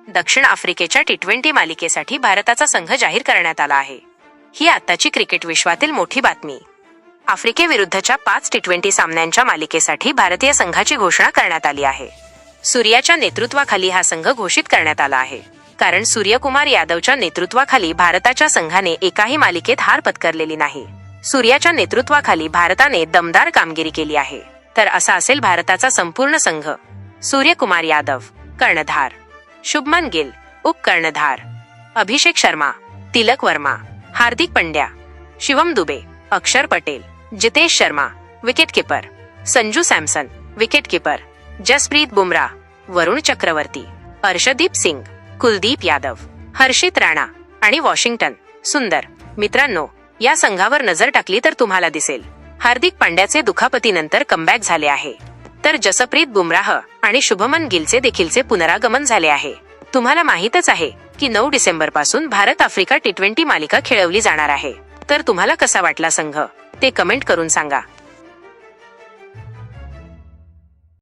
दक्षिण आफ्रिकेच्या T20 मालिकेसाठी भारताचा संघ जाहीर करण्यात आला आहे. ही आताची क्रिकेट विश्वातील मोठी बातमी. आफ्रिकेविरुद्धच्या 5 T20 सामन्यांच्या मालिकेसाठी भारतीय संघाची घोषणा करण्यात आली आहे. सूर्याच्या नेतृत्वाखाली हा संघ घोषित करण्यात आला आहे, कारण सूर्यकुमार यादवच्या नेतृत्वाखाली भारताच्या संघाने एकाही मालिकेत हार पत्करलेली नाही. सूर्याच्या नेतृत्वाखाली भारताने दमदार कामगिरी केली आहे. तर असा असेल भारताचा संपूर्ण संघ. सूर्यकुमार यादव कर्णधार, शुभमन गिल उपकर्णधार, अभिषेक शर्मा, तिलक वर्मा, हार्दिक पंड्या, शिवम दुबे, अक्षर पटेल, जितेश शर्मा विकेटकीपर, संजू सॅमसन विकेटकीपर, जसप्रीत बुमराह, वरुण चक्रवर्ती, अर्शदीप सिंग, कुलदीप यादव, हर्षित राणा आणि वॉशिंग्टन सुंदर. मित्रांनो, या संघावर नजर टाकली तर तुम्हाला दिसेल हार्दिक पांड्याचे दुखापतीनंतर कमबॅक झाले आहे, तर जसप्रीत बुमराह आणि शुभमन गिलचे देखीलचे पुनरागमन झाले आहे. तुम्हाला माहीतच आहे की 9 डिसेंबर पासून भारत आफ्रिका T20 मालिका खेळवली जाणार आहे. तर तुम्हाला कसा वाटला संघ ते कमेंट करून सांगा.